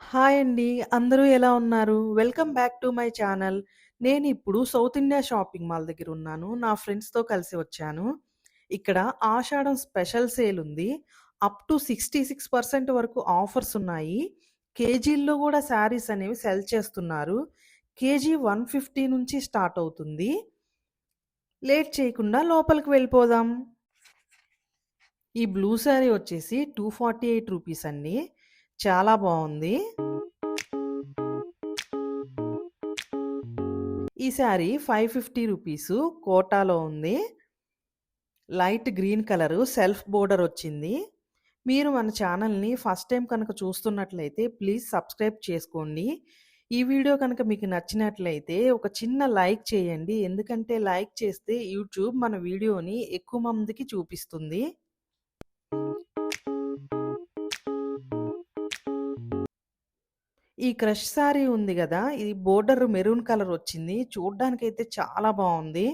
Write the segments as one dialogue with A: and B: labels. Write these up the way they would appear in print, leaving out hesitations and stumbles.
A: Hi అండి. అందరూ ఎలా ఉన్నారు? Welcome back to my channel. నేనిప్పుడు సౌత్ ఇండియా షాపింగ్ మాల్ దగ్గరున్నాను. నా ఫ్రెండ్స్‌తో కలిసి వచ్చాను. ఇక్కడ ఆషాఢం స్పెషల్ సేల్ ఉంది. అప్ టు 66% వరకు ఆఫర్స్ ఉన్నాయి. కేజీల్లో గూడా శారీస్ అనేవి సెల్ చేస్తున్నారు. కేజీ 150 నుంచి స్టార్ట్ అవుతుంది. లేట్ చేయకుండా లోపలికి వెళ్ళిపోదాం. ఈ బ్లూ శారీ వచ్చేసి 248 రూపీస్ అండి. చాలా బావుంది. ఈ శారీ 550 రూపీసు కోటాలో ఉంది. Light green colour self border వచ్చింది. మీరు మన ఛానల్‌ని ఫస్ట్ టైం కనుక చూస్తున్నట్లయితే ప్లీజ్ సబ్స్క్రైబ్ చేసుకోండి. ఈ వీడియో కనుక మీకు నచ్చినట్లయితే ఒక చిన్న లైక్ చేయండి. ఎందుకంటే లైక్ చేస్తే యూట్యూబ్ మన వీడియోని ఎక్కువ మందికి చూపిస్తుంది. ఈ క్రష్ శారీ ఉంది గదా! ఇది బోర్డర్ మెరూన్ కలర్ వచ్చింది. చూడ్డానికైతే చాలా బావుంది.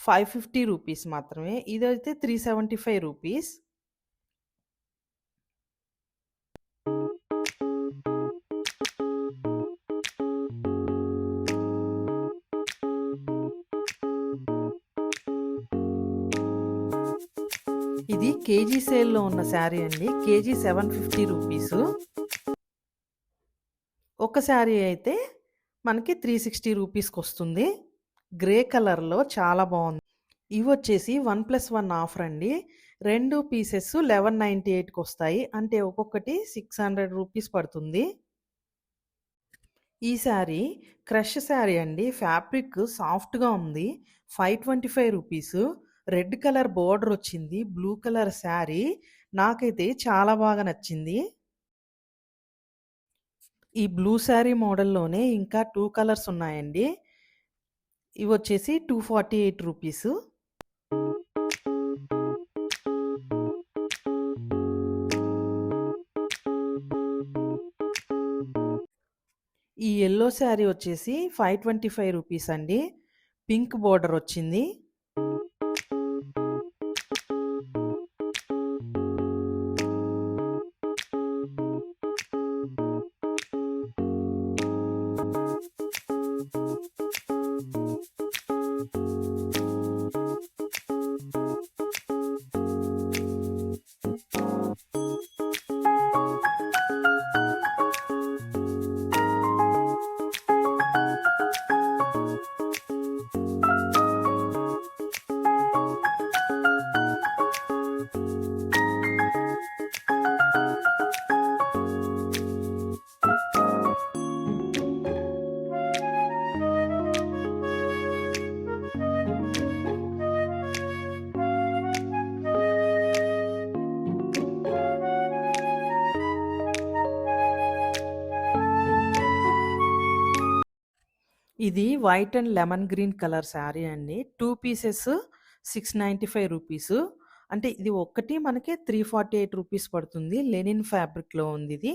A: 550 రూపీస్ మాత్రమే. ఇదైతే 375 రూపీస్. ఇది కేజీ సేల్‌లో ఉన్న శారీ అండి. KG 750 rupees. ఒక శారీ అయితే మనకి 360 రూపీస్‌కొస్తుంది. గ్రే కలర్‌లో చాలా బావుంది. ఇవొచ్చేసి 1+1 ఆఫర్ అండి. 2 పీసెస్ 1198కొస్తాయి. అంటే ఒక్కొక్కటి 600 రూపీస్ పడుతుంది. ఈ శారీ క్రష్ శారీ అండి. ఫ్యాబ్రిక్ సాఫ్ట్‌గా ఉంది. 525 రూపీసు. రెడ్ కలర్ బోర్డర్ వచ్చింది. Blue colour sari. నాకైతే చాలా బాగా నచ్చింది. ఈ బ్లూ శారీ మోడల్‌లోనే ఇంకా 2 కలర్స్ ఉన్నాయండి. ఇవొచ్చేసి 248 రూపీసు. ఈ యెల్లో శారీ వచ్చేసి 525 రూపీస్ అండి. పింక్ బోర్డర్ వచ్చింది. ఇది white and lemon green colour sari అండి. 2 పీసెస్ 695 రూపీసు. అంటే ఇది ఒక్కటి మనకి 348 రూపీస్ పడుతుంది. లెనిన్ ఫ్యాబ్రిక్‌లో ఉందిది.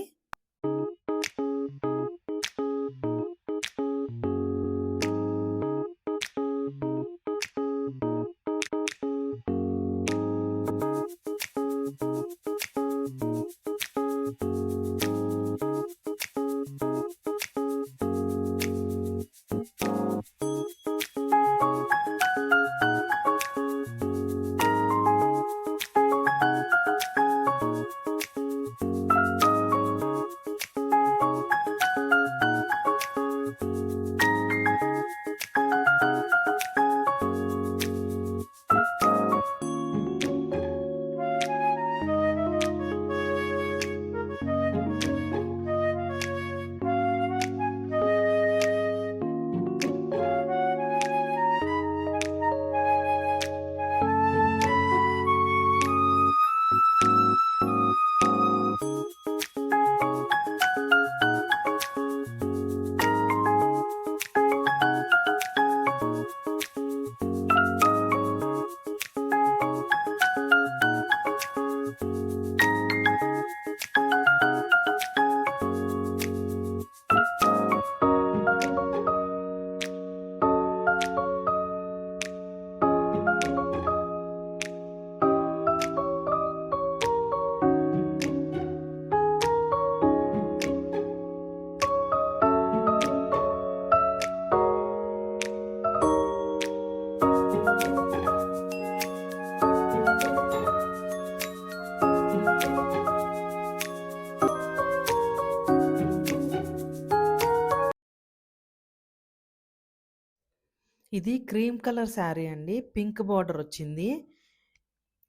A: ఇది క్రీమ్ కలర్ శారీ అండి. పింక్ బార్డర్ వచ్చింది.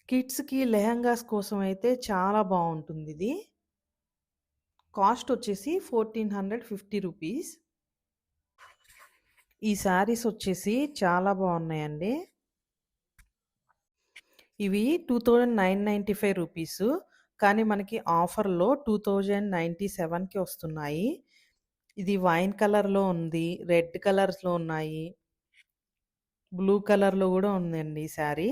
A: కిడ్స్‌కి లెహెంగాస్ కోసం అయితే చాలా బావుంటుందిది. కాస్ట్ వచ్చేసి 1450 రూపీస్. ఈ శారీస్ వచ్చేసి చాలా బావున్నాయండి. ఇవి 2995 రూపీసు. కానీ మనకి ఆఫర్‌లో 2097కి వస్తున్నాయి. ఇది వైన్ కలర్‌లో ఉంది. రెడ్ కలర్స్‌లో ఉన్నాయి. బ్లూ కలర్‌లో గూడా ఉందండి ఈ శారీ.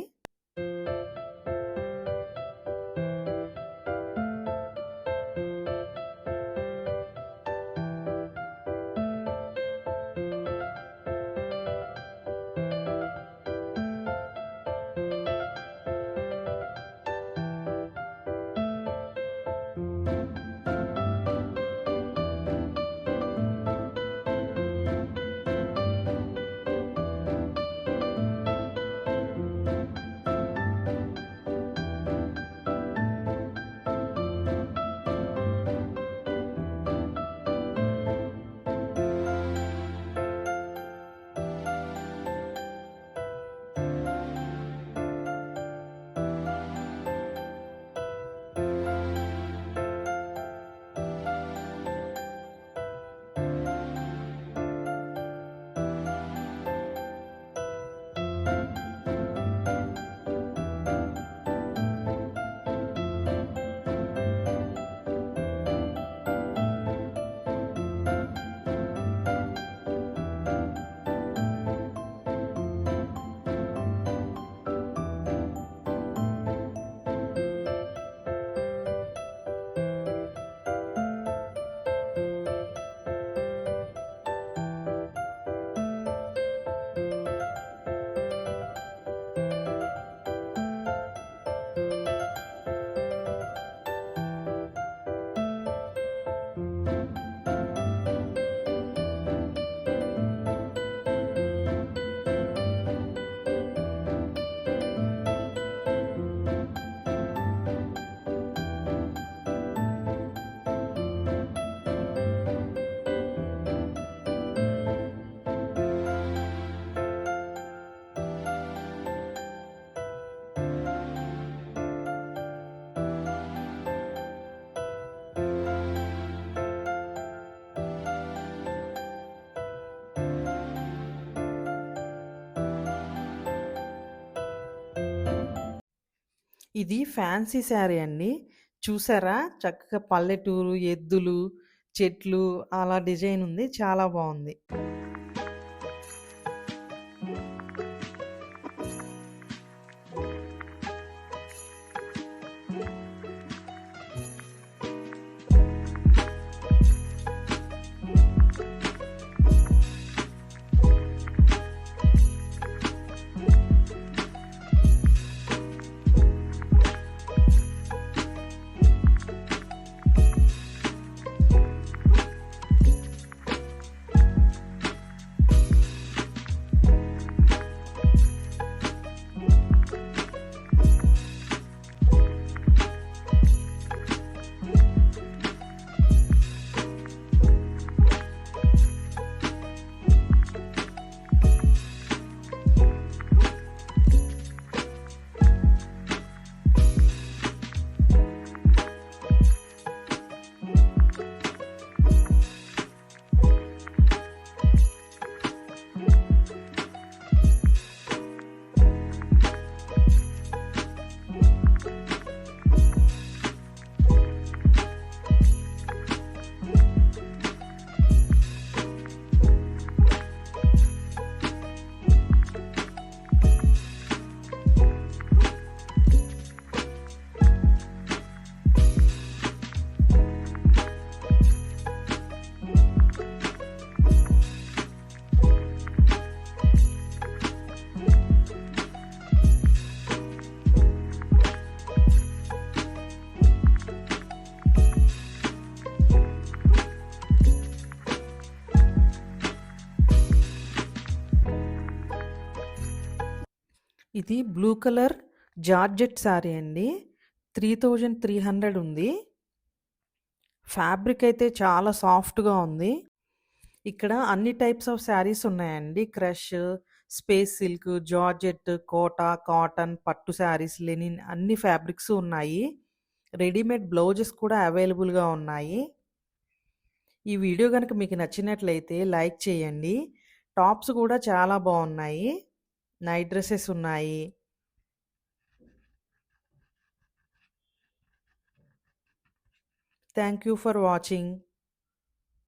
A: ఇది ఫ్యాన్సీ శారీ అండి. చూసారా? చక్కగా పల్లెటూరు, ఎద్దులు, చెట్లు అలా డిజైన్ ఉంది. చాలా బావుంది. ఇది బ్లూ కలర్ జార్జెట్ శారీ అండి. 3300 ఉంది. ఫ్యాబ్రిక్ అయితే చాలా సాఫ్ట్‌గా ఉంది. ఇక్కడ అన్ని టైప్స్ ఆఫ్ శారీస్ ఉన్నాయండి. Crush, space silk, georgette, Kota, cotton, పట్టు శారీస్, లెనిన్ అన్ని ఫ్యాబ్రిక్స్ ఉన్నాయి. రెడీమేడ్ బ్లౌజెస్ కూడా అవైలబుల్‌గా ఉన్నాయి. ఈ వీడియో గనుక మీకు నచ్చినట్లయితే లైక్ చేయండి. టాప్స్ కూడా చాలా బాగున్నాయి. నైట్ డ్రెసెస్ ఉన్నాయి. Thank you for watching.